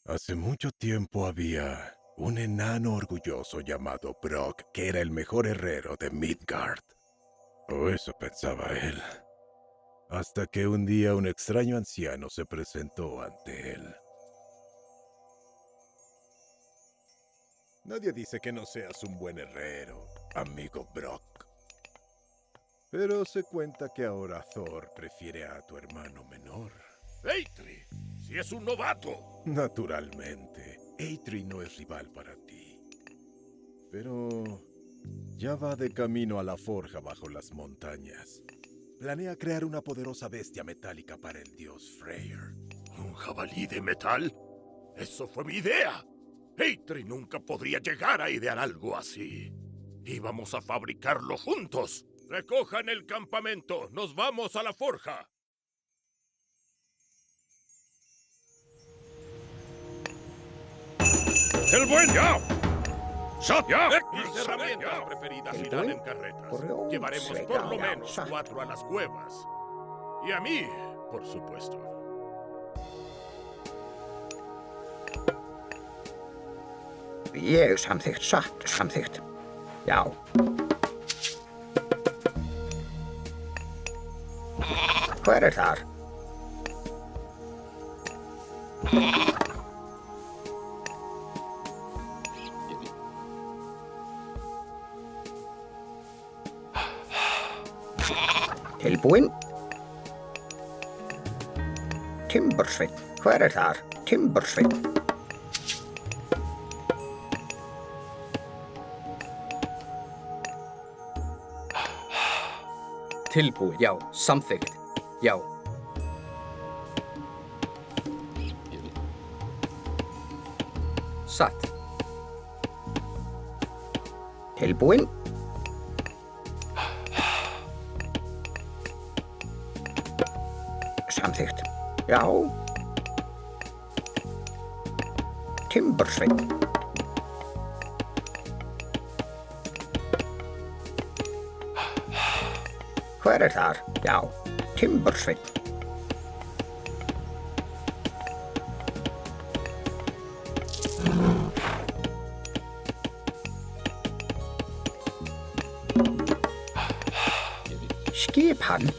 Hace mucho tiempo había un enano orgulloso llamado Brock, que era el mejor herrero de Midgard. O eso pensaba él. Hasta que un día un extraño anciano se presentó ante él. Nadie dice que no seas un buen herrero, amigo Brock. Pero se cuenta que ahora Thor prefiere a tu hermano menor. ¡Eitri! ¡Si es un novato! Naturalmente, Eitri no es rival para ti. Pero ya va de camino a la forja bajo las montañas. Planea crear una poderosa bestia metálica para el dios Freyr. ¿Un jabalí de metal? ¡Eso fue mi idea! Eitri nunca podría llegar a idear algo así. Íbamos a fabricarlo juntos. ¡Recojan el campamento! ¡Nos vamos a la forja! ¡El buen ya! ¡Shot ya! Mis herramientas preferidas irán en carretas. Llevaremos por lo menos 4 a las cuevas. Y a mí, por supuesto. Ég samþykkt, satt samþykkt. Já. Hver þar? Tilbúinn? Timbursveinn. Hver þar? Timbursveinn. Tilbúið, já, samþykkt, já. Satt. Tilbúinn? Samþykkt, já. Timbursveinn. Hver þar? Já, Timbursveinn. Skipan.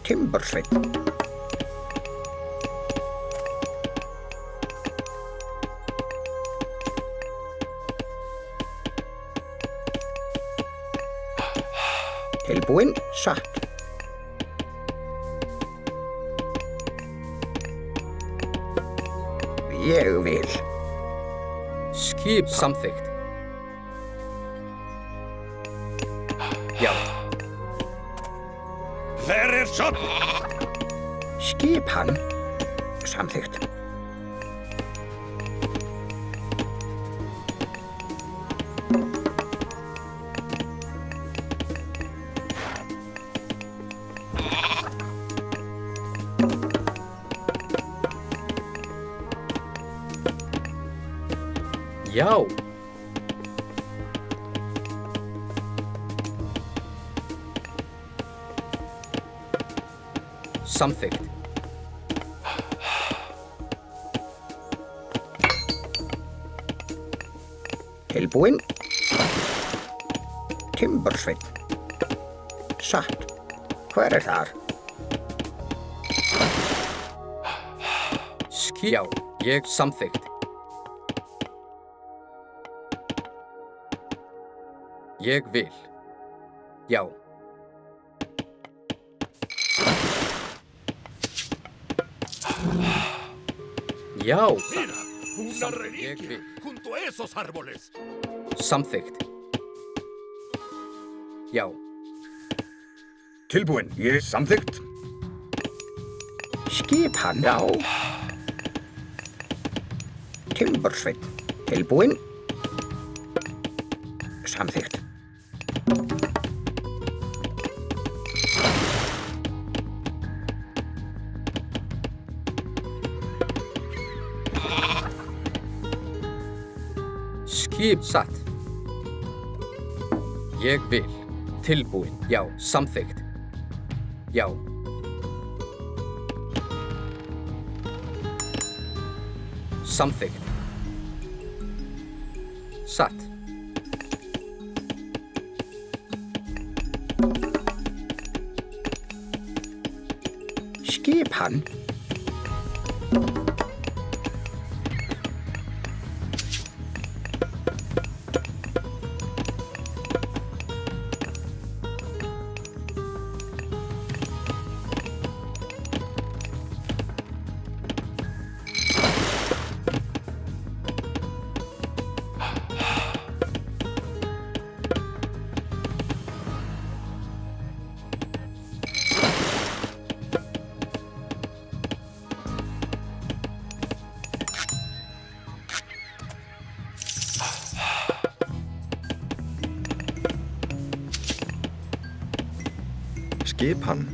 Timbursveinn. Tilbúinn, satt. Ég vil. Skip samþykkt. Já. Hver shot? Skipan. Samþykkt. Já. Samþykkt. Tilbúinn. Timbursveinn. Satt. Hver þar? Já, ég samþykkt. Ég vil. Já. Já. Mira, una Ég reliquia vil. junto a esos árboles. Samþykkt. Já. Tilbúinn, ég samþykkt. Skipan. Já. Timbursveinn. Tilbúinn. Samþykkt. Skip satt. Ég vil. Tilbúinn. Já, samþykkt. Já. samþykkt. Satt. Skipan. Skipan.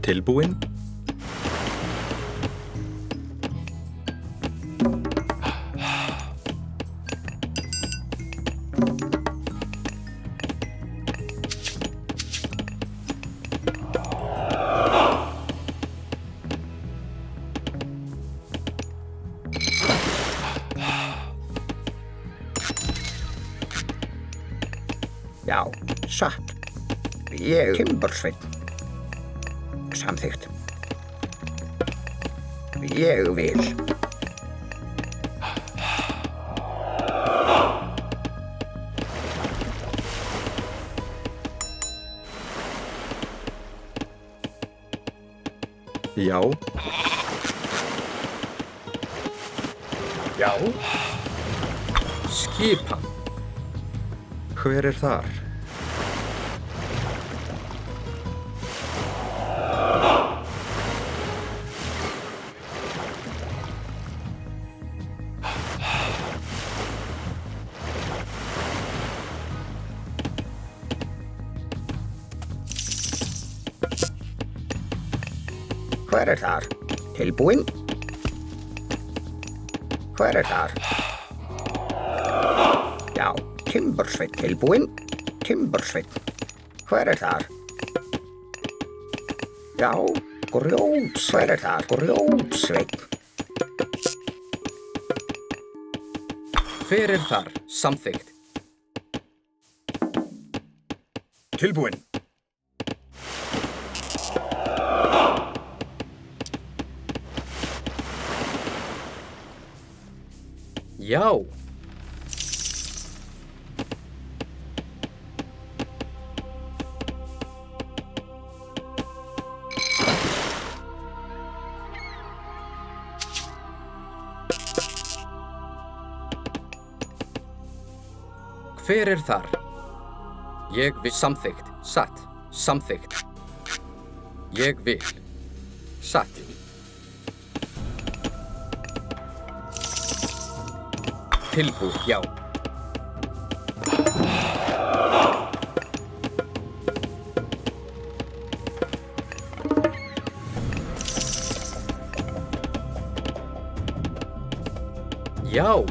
Tilbúin. Já, satt. Ég Timbursveinn. Samþykkt. Ég vil. Já. Já. Skipan. Hver er þar? Hver er þar? Tilbúin. Hver er þar? Já, Timbursveinn. Tilbúin. Timbursveinn. Hver er þar? Já, Grjóts. Hver er þar? Grjótsveinn. Hver er þar? Samþykkt. Tilbúin. Já. Hver er þar? Ég vil. Samþykkt. Satt. Samþykkt. Ég vil. Satt. Tilbúið, já. Já.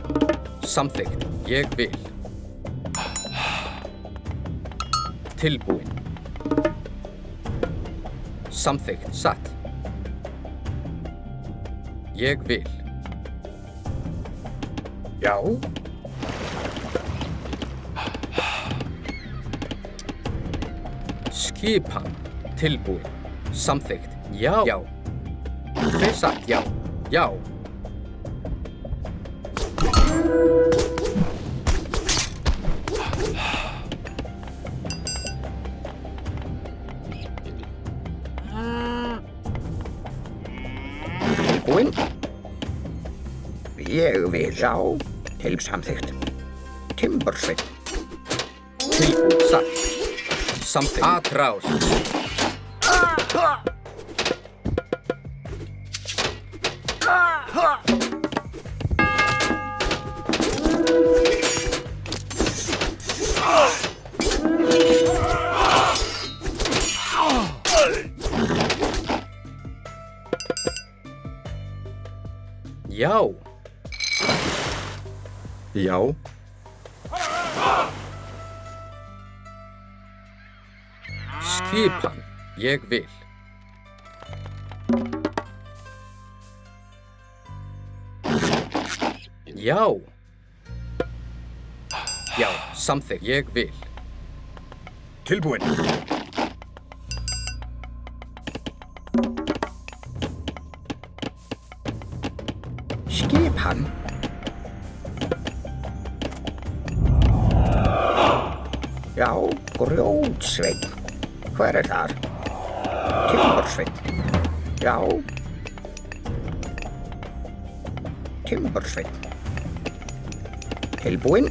Samþykkt. Ég vil. Tilbúin. Samþykkt. Satt. Ég vil. Já. Skipan. Tilbúin. Samþykkt. Já. Já. Hver satt? Já. Já. Tilbúin. Ég vil. Já. Til samþykkt. Timbursveinn. Tilbúin. Satt. Samþykkt. Atrás. Já. Já. Skipan. Ég vil. Já. Já, samþykkt. Ég vil. Tilbúin. Skipan. Já, grjótsveinn. Hver er þar? Timbursveinn. Já. Timbursveinn. Tilbúinn.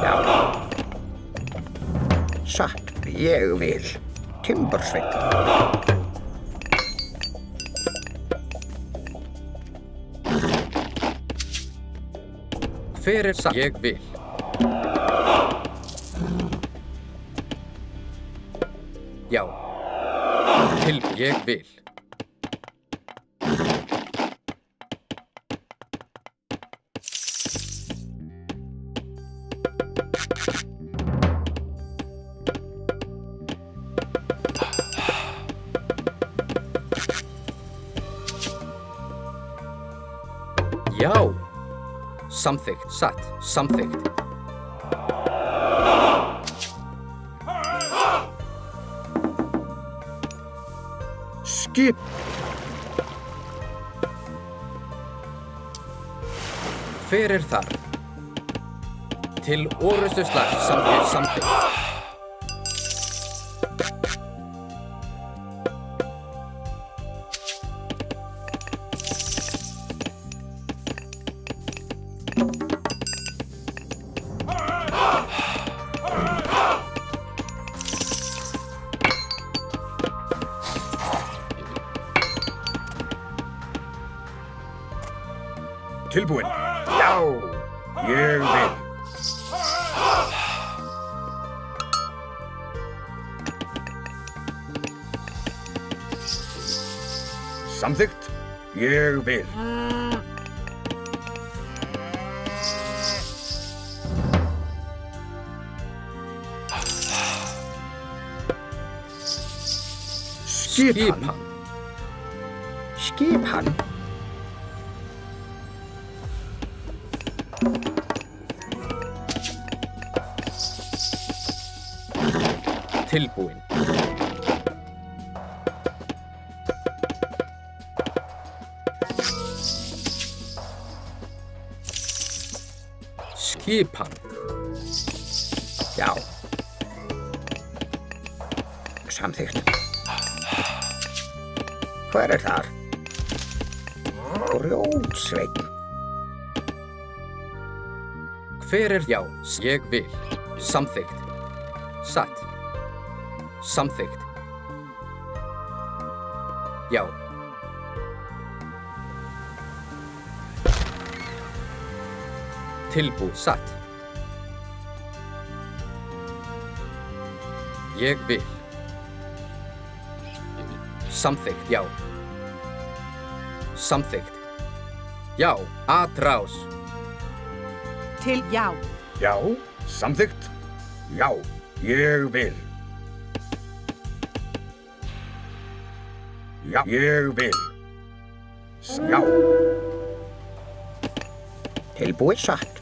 Já. Satt, ég vil. Timbursveinn. Hver er satt? Ég vil. Já. Ég vil. Já. Samþykkt. Satt. Samþykkt. Skip. Hver er þar? Til orrustuslag. Samþykkt. Samþykkt. Tilbúin. Já, ég vil. Samþykkt. Ég vil. Skipan. Skipan. Tilbúin. Skipan. Já. Samþykkt. Hver er þar? Grjótsveinn. Hver er já? Ég vil. Samþykkt. Satt. Samþykkt. Já. Tilbúið. Satt. Ég vil. Samþykkt. Já. Samþykkt. Já. Atrás. Til já. Já. Samþykkt. Já. Ég vil. Já. Ég vil. Já. Tilbúið. Satt.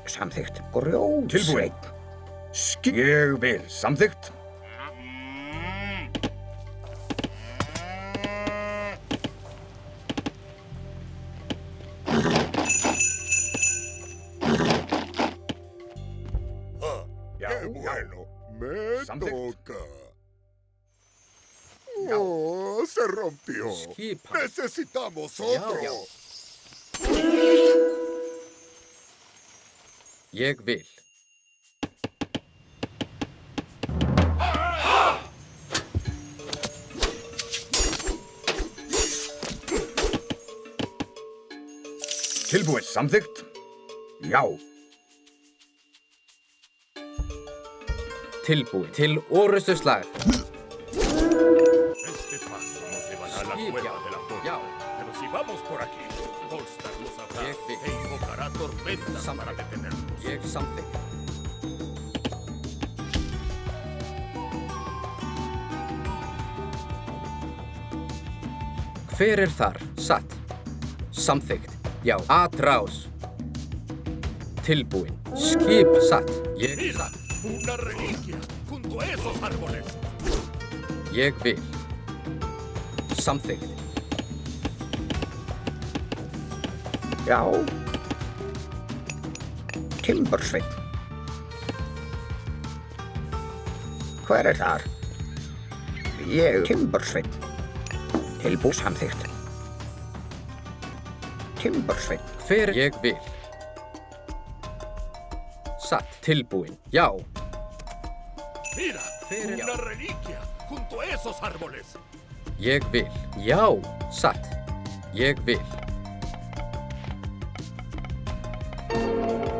Samþykkt. Grjótsveinn. Ég vil. Samþykkt. ¡Qué bueno! Me Samþykkt. toca. ¡Oh, se rompió! Skipan. ¡Necesitamos Já, otro! já. Ég vil. Tilbúið. Samþykkt. Já. Tilbúið. Til orrustuslag. Este paso nos llevará a la Sí, cueva ya, de la torre. ya. Pero si vamos por aquí, Volstar nos sabrá Bien, bien. e invocará tormentas Sam- para detenernos. Ég samþykkt. Hver er þar? Satt. Samþykkt. Já, atrás. Tilbúin. Skip satt. Ég Mira, satt. una reliquia junto a esos árboles. Ég vil. Samþykkt. Já. Timbursveinn. Hver er þar? Ég, Timbursveinn. Tilbú samþykkt. Timbursveinn. Hver ég vil. Satt. Tilbúin. Já. Mira, Pero- una reliquia junto a esos árboles. Ég vil. Já. Satt. Ég vil.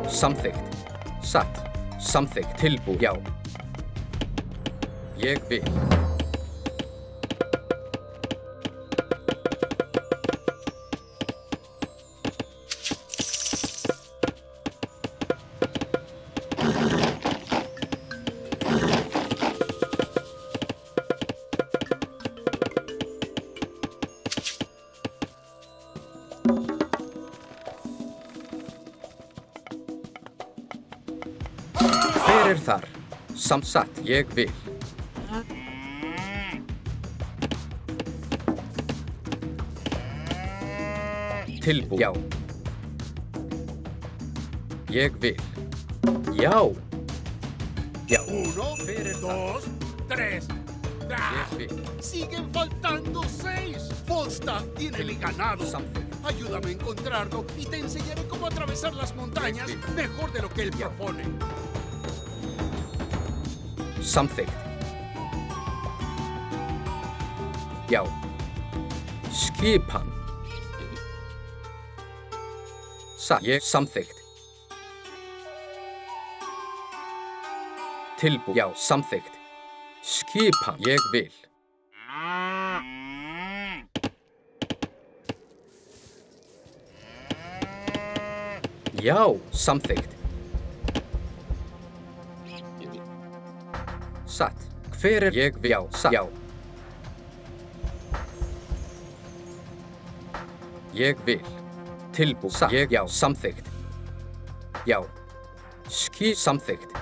Samþykkt. Satt. Samþykkt. Tilbúin. Já. Ég vil. Hver er þar? Samsatt. Ég vil. Tilbúin. Já. Ég vil. Já. Já. Uno, Hver er þar? dos, tres. ¡Ah! Ég vil. ¡Siguen faltando 6! Falstaff tiene mi ganado. Samþykkt. Ayúdame a encontrarlo y te enseñaré cómo atravesar las montañas mejor de lo que él propone. Samþykkt. Já. Skipan. Satt. Ég samþykkt. Tilbúin. Já, samþykkt. Skipan. Ég vil. Já, samþykkt. Satt. Hver er ég vil? Já, satt. Já. Ég vil. Tilbúin. Satt. Ég, já, samþykkt. Já. Samþykkt.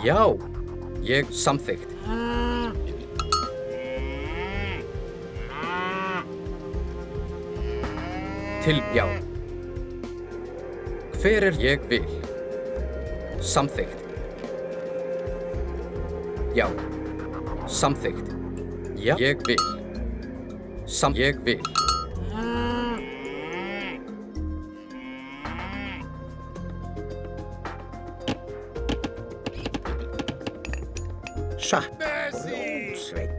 Já, ég samþykkt. Já. Hver er ég vil? Samþykkt. Já. Samþykkt. Já. Ég vil. Ég vil. Satt. ¡Messi! Sveinn.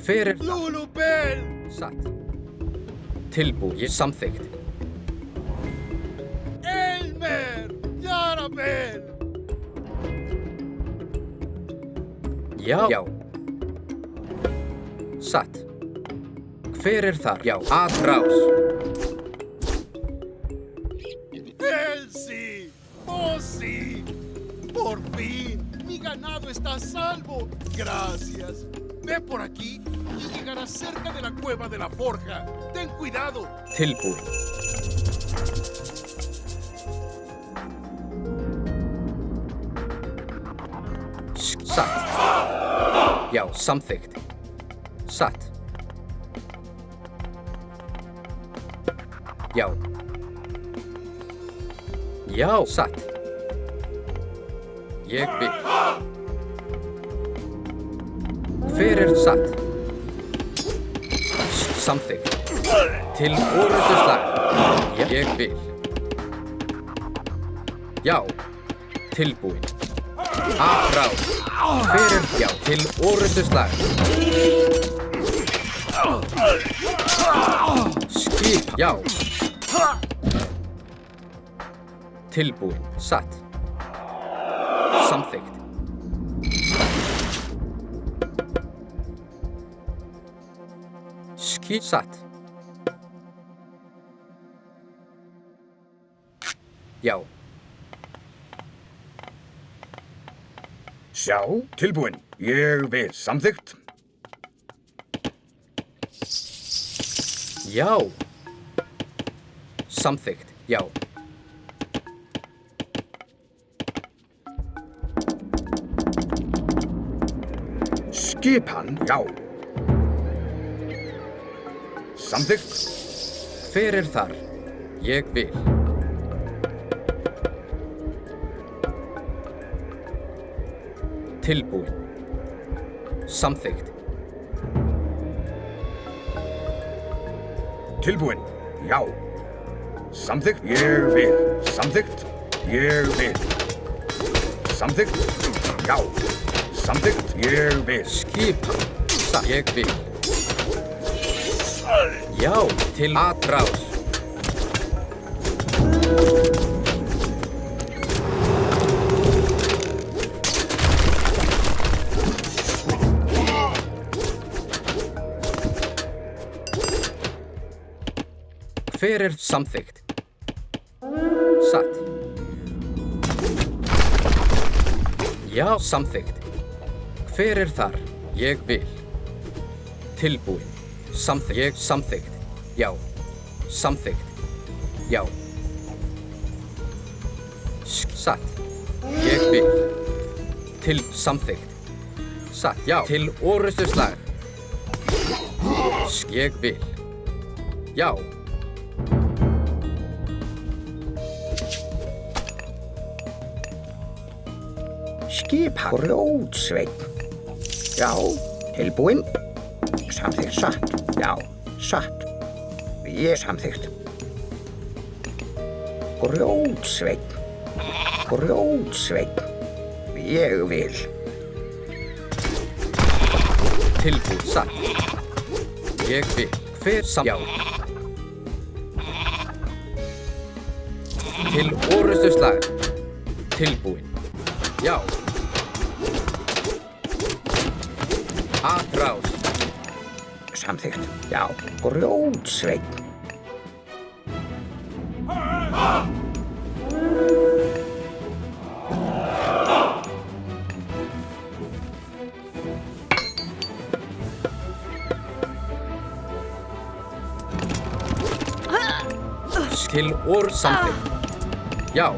Hver er ¡Lulubel! satt? Tilbúin. Ég samþykkt. ¡Elmer! ¡Yarabel! Já. Já. Satt. Hver er þar? Já. Atrás. ¡Elsie! ¡Oh, sí! ¡Por fin! ¡Mi ganado está a salvo! ¡Gracias! Ve por aquí y llegarás cerca de la cueva de la forja. ¡Ten cuidado! Tilbúin. Satt. Já, samþykkt. Satt. Já. Já, satt. Ég vil. Hver er satt? Samþykkt. Til orrustuslag. Ég vil. Já. Tilbúin. Atrás. Hver er já til orrustuslag? Skip, já. Tilbúin. Satt. Samþykkt. Satt. Já. Sjá, tilbúin. Ég vil. Samþykkt. Já. Samþykkt. Já. Skipan. Já. Samþykkt. Hver er þar? Ég vil. Tilbúin. Samþykkt. Tilbúin. Já. Samþykkt. Ég vil. Samþykkt. Ég vil. Samþykkt. Já. Samþykkt. Ég vil. Skipan. Ég vil. Já, til atrás. Hver er samþykkt? Satt. Já, samþykkt. Hver er þar? Ég vil. Tilbúin. Samþykkt. Ég samþykkt. Já. Samþykkt. Já. Satt. Ég vil. Til samþykkt. Satt. Já. Til orrustuslag. Ég vil. Já. Skipan. Grjótsveinn. Já. Tilbúin. Samþykkt. Satt. Já. Satt. Ég samþykkt. Grjótsveinn. Grjótsveinn. Ég vil. Tilbúin. Satt. Ég vil. Hver já. Til orrustuslag. Tilbúin. Já. Atrás. Samþykkt. Já. Grjótsveinn. Til samþykkt. Já.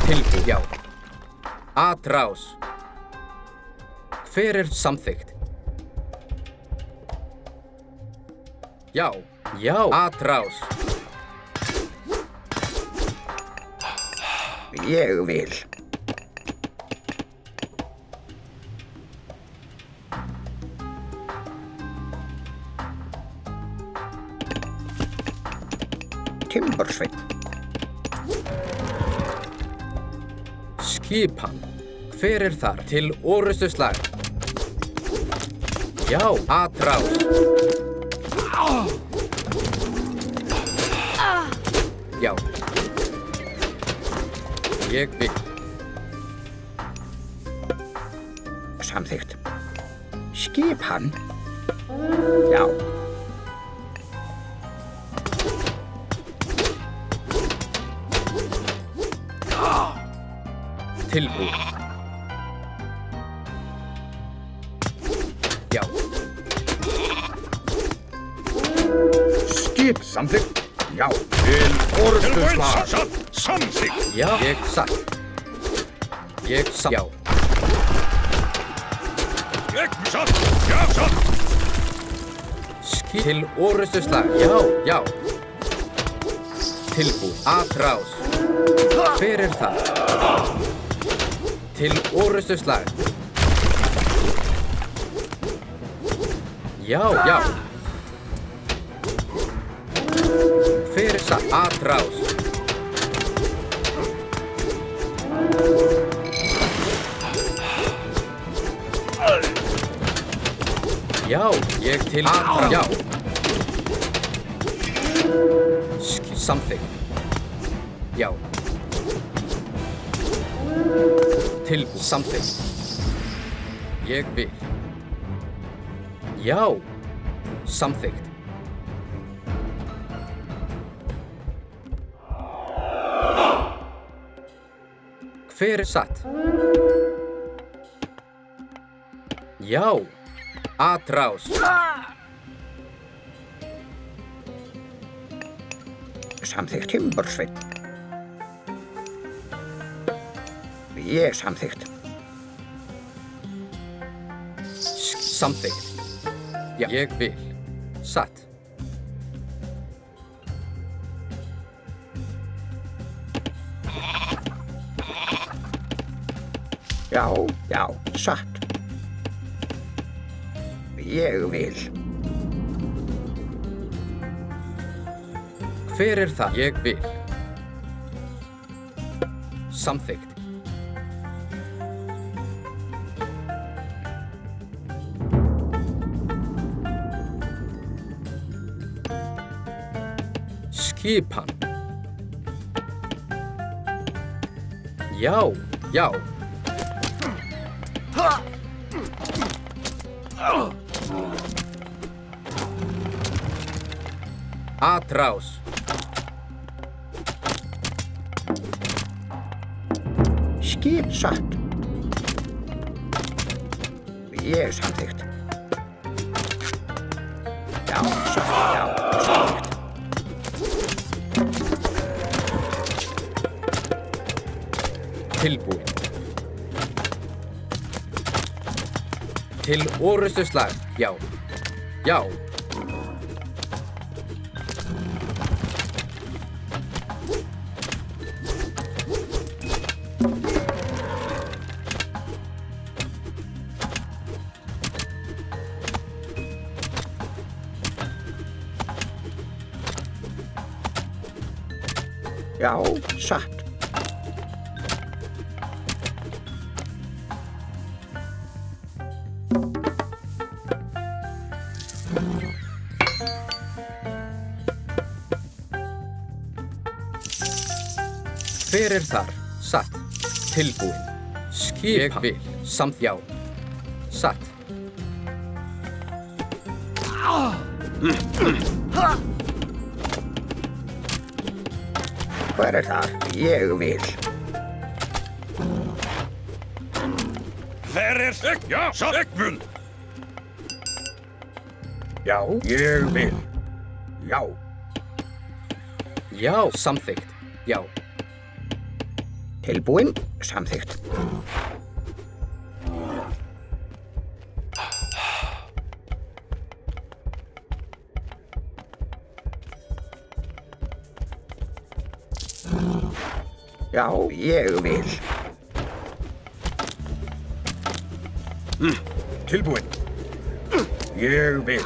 Tilbúin. Já. Atrás. Hver er samþykkt? Já. Já. Atrás. Ég vil. Timbursveinn. Skipan. Hver er þar? Til orrustuslag. Já. Atrás. Já. Ég vil. Samþykkt. Skipan. Já. Tilbúin. Já. Skip. Samþykkt. Já. Til orrustuslag. Samþykkt. Já. Ég satt. Ég satt. Já. Ég satt. Já, satt. Til orrustuslag. Já. Já. Tilbúin. Atrás. Hver er það? Til orrustuslag. Já. Já. Hver er það? Atrás. Já, ég til Atrás. Já. Samþykkt. Já. Tilbúin. Samþykkt. Ég vil. Já. Samþykkt. Hver er satt? Já. Atrás. Samþykkt Timbursveinn. Ég samþykkt. Samþykkt. Já. Ég vil. Satt. Já, já, satt. Ég vil. Hver er það? Ég vil. Samþykkt. Skipan. Já, já. Atrás. Skip satt. Ég samþykkt. Já, satt, já, samþykkt. Tilbúin. Til orustu slag. Já. Já. Já, satt. Hver er þar? Satt. Tilbúin. Skipan. Ég vil. Samt já. Satt. Hver er þar? Ég vil. Hver er já, Sigmund? Já, ég vil. Já. Já. Samþykkt. Já. Tilbúin, samþykkt. Já, ég vil. Tilbúin. Ég vil.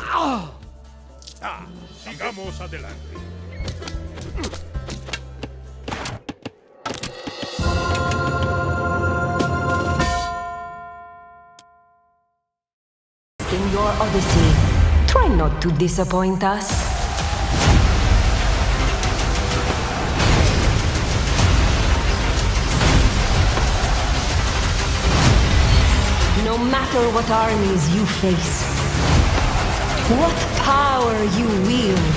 Sigamos adelante. In your odyssey, try not to disappoint us. No matter what armies you face, what power you wield,